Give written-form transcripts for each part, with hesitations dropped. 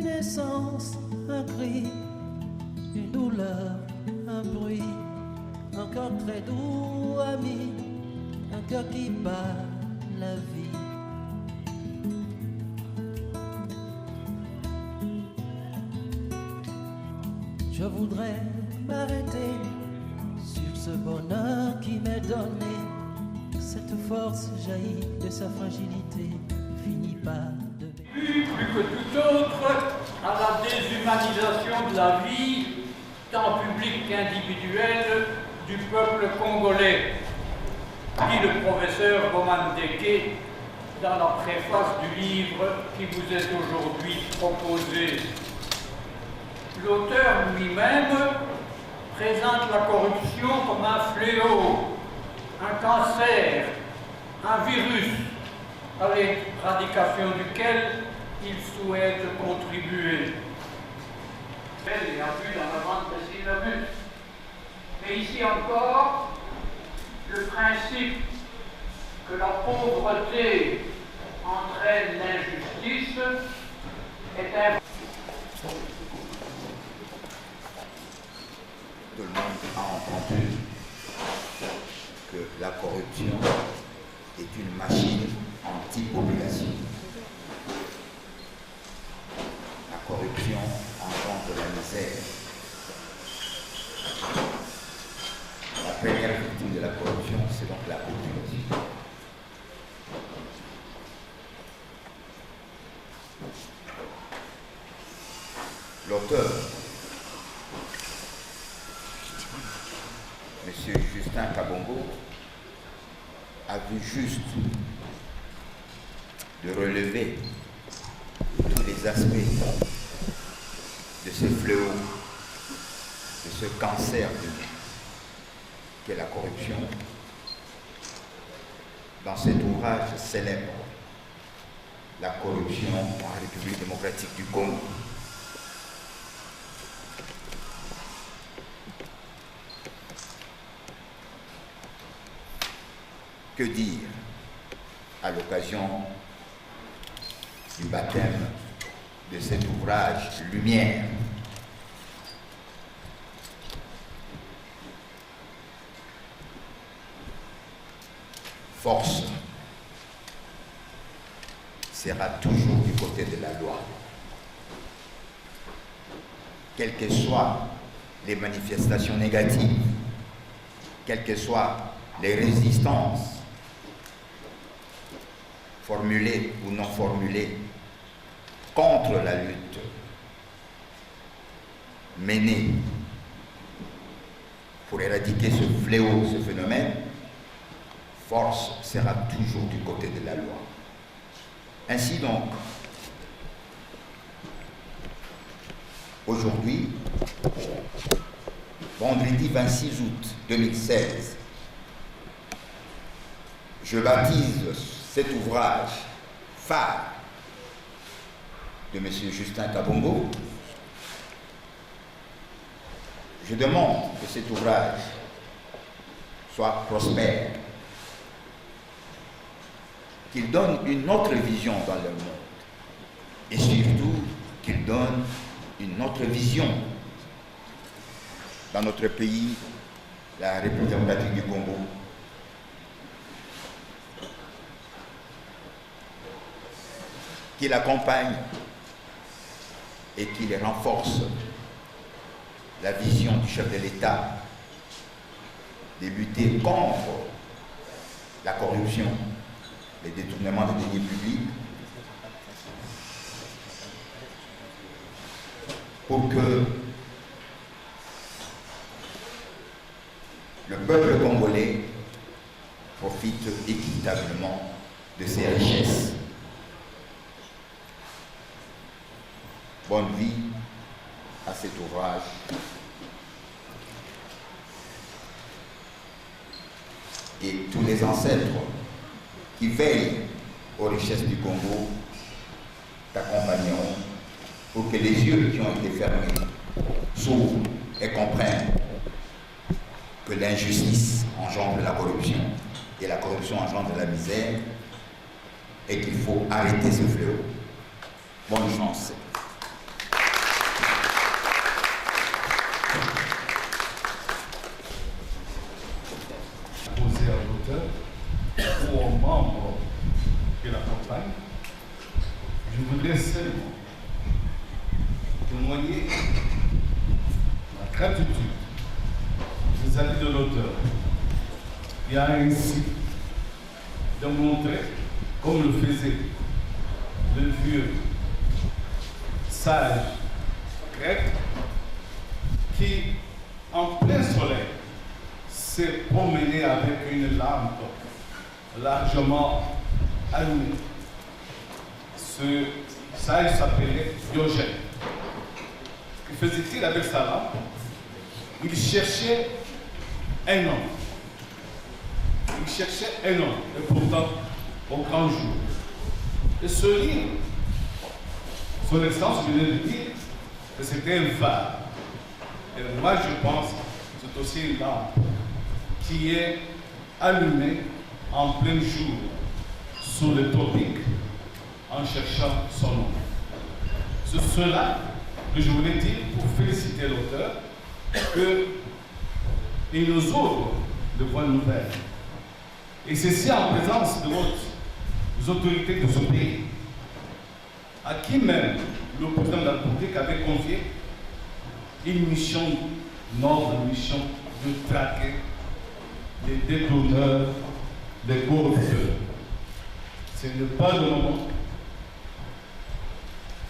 essence, un cri, une douleur, un bruit, un cœur très doux, ami, un cœur qui bat la vie. Je voudrais m'arrêter sur ce bonheur qui m'est donné. Cette force jaillit de sa fragilité, finit par devenir. Plus que tout autre, à la déshumanisation de la vie, tant publique qu'individuelle, du peuple congolais, dit le professeur Roman Deke dans la préface du livre qui vous est aujourd'hui proposé. L'auteur lui-même présente la corruption comme un fléau, un cancer, un virus, à l'éradication duquel il souhaite contribuer. Elle a vu dans la vente de syllabus. Mais ici encore, le principe que la pauvreté entraîne l'injustice est un... Tout le monde a entendu que la corruption est une machine anti-population. La corruption engendre la misère. La première victime de la corruption, c'est donc la population. L'auteur, M. Justin Kabongo, a vu juste de relever tous les aspects de ce fléau, de ce cancer qu'est la corruption, dans cet ouvrage célèbre, La corruption en République démocratique du Congo. Que dire à l'occasion du baptême de cet ouvrage Lumière? Force sera toujours du côté de la loi. Quelles que soient les manifestations négatives, quelles que soient les résistances formulées ou non formulées contre la lutte menée pour éradiquer ce fléau, ce phénomène, force sera toujours du côté de la loi. Ainsi donc, aujourd'hui, vendredi 26 août 2016, je baptise cet ouvrage phare de M. Justin Kabongo. Je demande que cet ouvrage soit prospère, qu'il donne une autre vision dans le monde et surtout qu'il donne une autre vision dans notre pays, la République démocratique du Congo. Qu'il accompagne et qu'il renforce la vision du chef de l'État de lutter contre la corruption, les détournements de deniers publics, pour que le peuple congolais profite équitablement de ses richesses. Bonne vie à cet ouvrage. Et tous les ancêtres qui veillent aux richesses du Congo t'accompagneront pour que les yeux qui ont été fermés s'ouvrent et comprennent que l'injustice engendre la corruption et la corruption engendre la misère et qu'il faut arrêter ce fléau. Bonne chance. auteurs ou aux membres de la campagne, je voudrais seulement témoigner la gratitude vis-à-vis de l'auteur qui a ainsi démontré, comme le faisait le vieux sage grec, qui, en plein soleil, s'est promené avec une lampe largement allumée. Ce sage s'appelait Diogène. Que faisait-il avec sa lampe? Il cherchait un homme. Il cherchait un homme, et pourtant, au grand jour. Et ce livre, son excellence venait de dire que c'était un phare. Et moi, je pense que c'est aussi une lampe qui est allumée en plein jour sous le tropique en cherchant son nom. C'est cela que je voulais dire pour féliciter l'auteur, qu'il nous ouvre de bonnes nouvelles. Et ceci en présence de hautes autorités de ce pays, à qui même le président de la République avait confié une mission, noble mission, de traquer les détourneurs, les corrupteurs. Ce n'est pas le moment,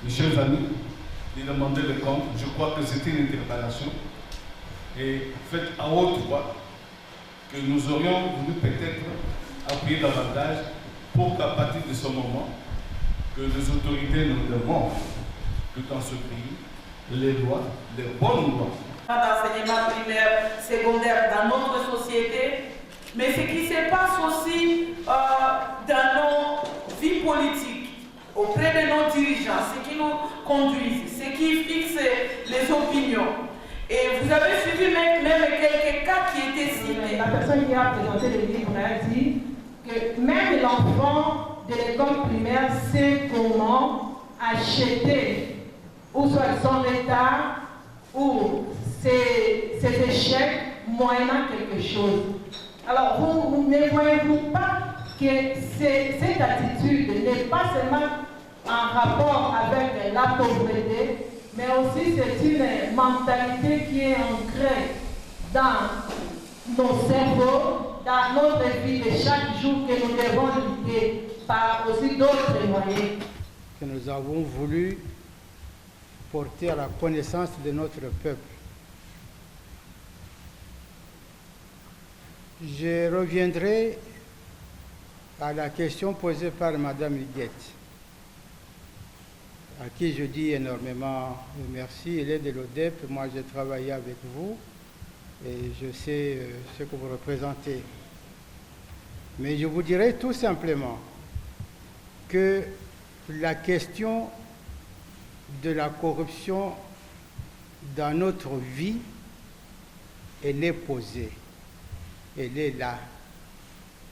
mes chers amis, de demander le compte. Je crois que c'était une interpellation et faite à haute voix que nous aurions voulu peut-être appuyer davantage pour qu'à partir de ce moment, que les autorités nous demandent que dans ce pays, les lois, les bonnes lois. D'enseignement primaire, secondaire dans notre société, mais ce qui se passe aussi dans nos vies politiques, auprès de nos dirigeants, ce qui nous conduit, ce qui fixe les opinions. Et vous avez suivi même quelques cas qui étaient cités. La personne qui a présenté le livre a dit que même l'enfant de l'école primaire sait comment acheter ou soit son état ou ses échecs moyennant quelque chose. Alors vous ne voyez-vous pas que cette attitude n'est pas seulement en rapport avec la pauvreté, mais aussi c'est une mentalité qui est ancrée dans nos cerveaux, dans notre vie de chaque jour que nous devons lutter par aussi d'autres moyens. Que nous avons voulu porter à la connaissance de notre peuple. Je reviendrai à la question posée par Mme Huguette, à qui je dis énormément merci. Elle est de l'ODEP, moi j'ai travaillé avec vous et je sais ce que vous représentez. Mais je vous dirais tout simplement que la question de la corruption dans notre vie, elle est posée, elle est là,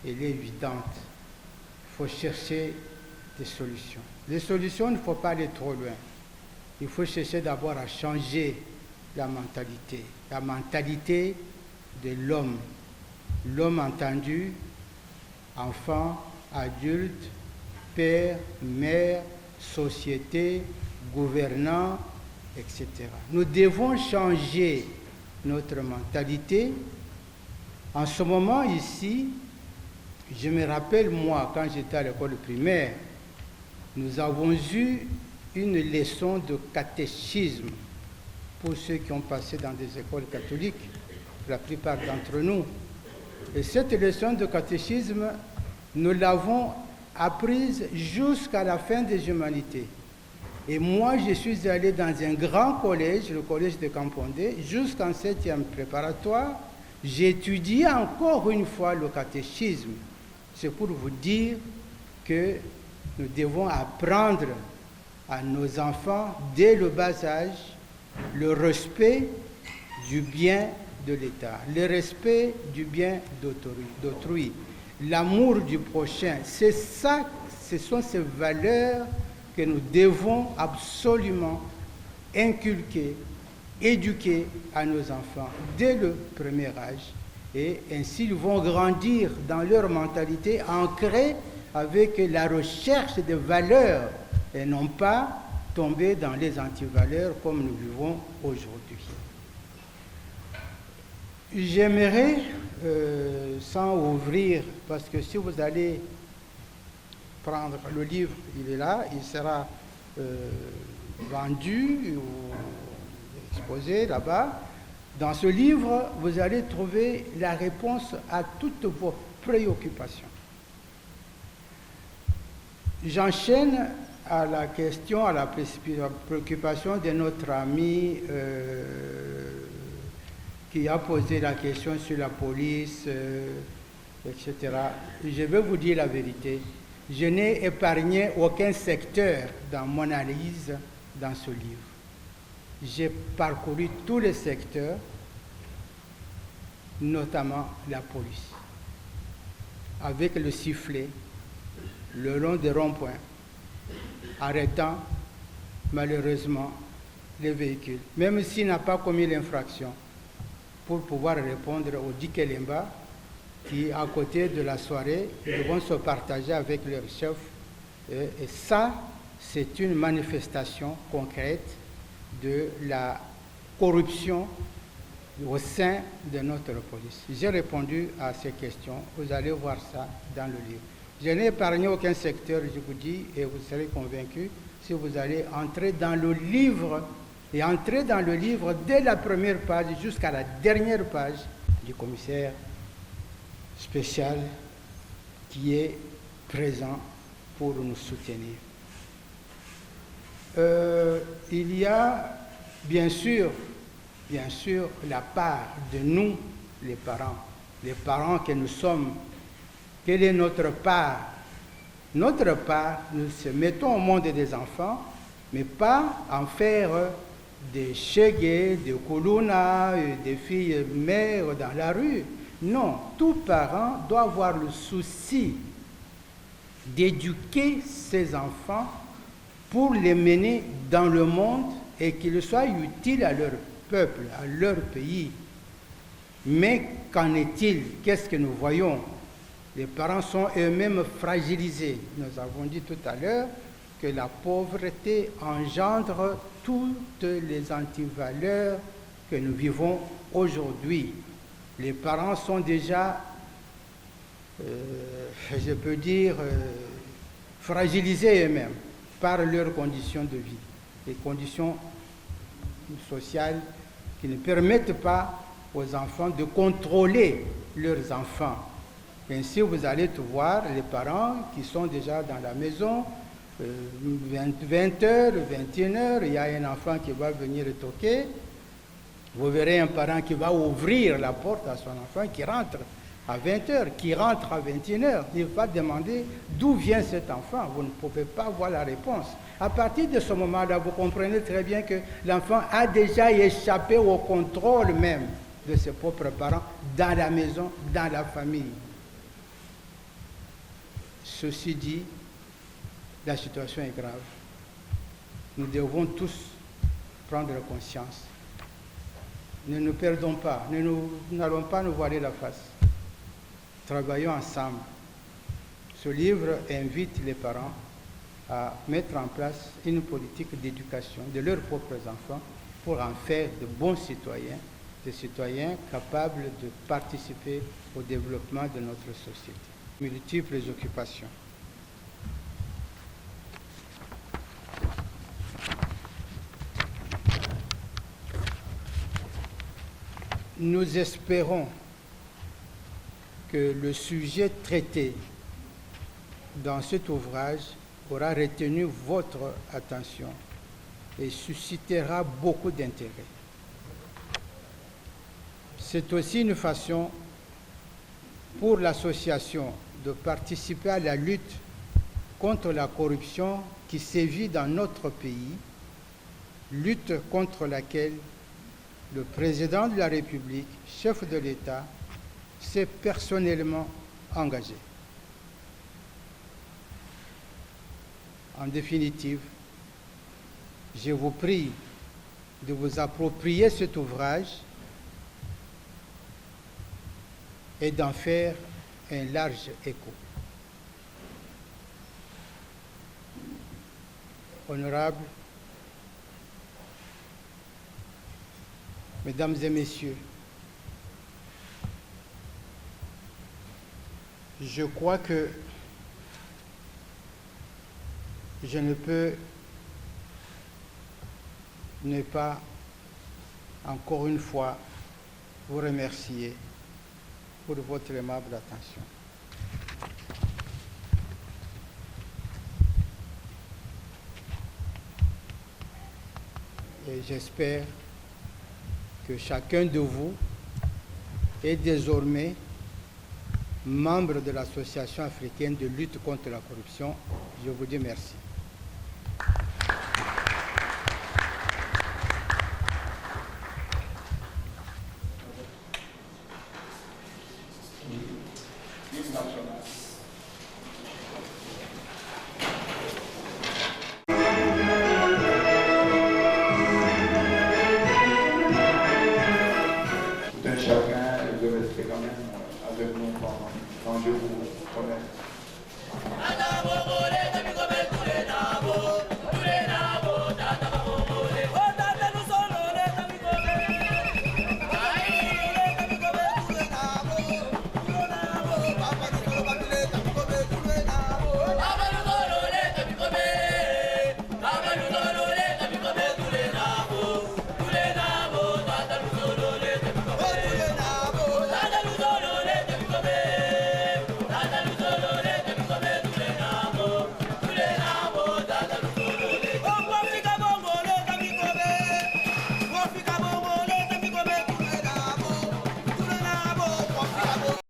elle est évidente. Il faut chercher des solutions. Les solutions, il ne faut pas aller trop loin. Il faut chercher d'abord à changer la mentalité de l'homme. L'homme entendu, enfant, adulte, père, mère, société, gouvernants, etc. Nous devons changer notre mentalité. En ce moment ici, je me rappelle moi, quand j'étais à l'école primaire, nous avons eu une leçon de catéchisme pour ceux qui ont passé dans des écoles catholiques, la plupart d'entre nous. Et cette leçon de catéchisme, nous l'avons apprise jusqu'à la fin des humanités. Et moi, je suis allé dans un grand collège, le collège de Campondé, jusqu'en 7e préparatoire. J'ai étudié encore une fois le catéchisme. C'est pour vous dire que nous devons apprendre à nos enfants, dès le bas âge, le respect du bien de l'État, le respect du bien d'autrui, l'amour du prochain. C'est ça, ce sont ces valeurs que nous devons absolument inculquer, éduquer à nos enfants dès le premier âge. Et ainsi, ils vont grandir dans leur mentalité ancrée avec la recherche de valeurs et non pas tomber dans les antivaleurs comme nous vivons aujourd'hui. J'aimerais, sans ouvrir, parce que si vous allez prendre le livre, il est là, il sera vendu ou exposé là-bas. Dans ce livre, vous allez trouver la réponse à toutes vos préoccupations. J'enchaîne à la question, à la préoccupation de notre ami qui a posé la question sur la police, etc. Je vais vous dire la vérité. Je n'ai épargné aucun secteur dans mon analyse dans ce livre. J'ai parcouru tous les secteurs, notamment la police, avec le sifflet, le long des ronds-points, arrêtant malheureusement les véhicules, même s'il n'a pas commis l'infraction, pour pouvoir répondre au Dikelemba qui, à côté de la soirée, ils vont se partager avec leur chef. Et ça, c'est une manifestation concrète de la corruption au sein de notre police. J'ai répondu à ces questions. Vous allez voir ça dans le livre. Je n'ai épargné aucun secteur, je vous dis, et vous serez convaincus si vous allez entrer dans le livre, et entrer dans le livre dès la première page jusqu'à la dernière page du commissaire spécial qui est présent pour nous soutenir. Il y a bien sûr la part de nous, les parents que nous sommes. Quelle est notre part? Notre part, nous se mettons au monde des enfants, mais pas en faire des chégués, des koulouna, des filles mères dans la rue. Non, tout parent doit avoir le souci d'éduquer ses enfants pour les mener dans le monde et qu'ils soient utiles à leur peuple, à leur pays. Mais qu'en est-il? Qu'est-ce que nous voyons? Les parents sont eux-mêmes fragilisés. Nous avons dit tout à l'heure que la pauvreté engendre toutes les antivaleurs que nous vivons aujourd'hui. Les parents sont déjà, je peux dire, fragilisés eux-mêmes par leurs conditions de vie, les conditions sociales qui ne permettent pas aux enfants de contrôler leurs enfants. Ainsi, vous allez tout voir les parents qui sont déjà dans la maison, 20h, 21h, il y a un enfant qui va venir toquer. Vous verrez un parent qui va ouvrir la porte à son enfant qui rentre à 20h, qui rentre à 21h. Il va demander d'où vient cet enfant. Vous ne pouvez pas avoir la réponse. À partir de ce moment-là, vous comprenez très bien que l'enfant a déjà échappé au contrôle même de ses propres parents dans la maison, dans la famille. Ceci dit, la situation est grave. Nous devons tous prendre conscience. Ne nous perdons pas, nous n'allons pas nous voiler la face. Travaillons ensemble. Ce livre invite les parents à mettre en place une politique d'éducation de leurs propres enfants pour en faire de bons citoyens, des citoyens capables de participer au développement de notre société. Multiples occupations. Nous espérons que le sujet traité dans cet ouvrage aura retenu votre attention et suscitera beaucoup d'intérêt. C'est aussi une façon pour l'association de participer à la lutte contre la corruption qui sévit dans notre pays, lutte contre laquelle le président de la République, chef de l'État, s'est personnellement engagé. En définitive, je vous prie de vous approprier cet ouvrage et d'en faire un large écho. Honorables, Mesdames et Messieurs, je crois que je ne peux ne pas, encore une fois, vous remercier pour votre aimable attention. Et j'espère que chacun de vous est désormais membre de l'Association africaine de lutte contre la corruption. Je vous dis merci. Chacun de rester quand même avec nous quand je vous remercie.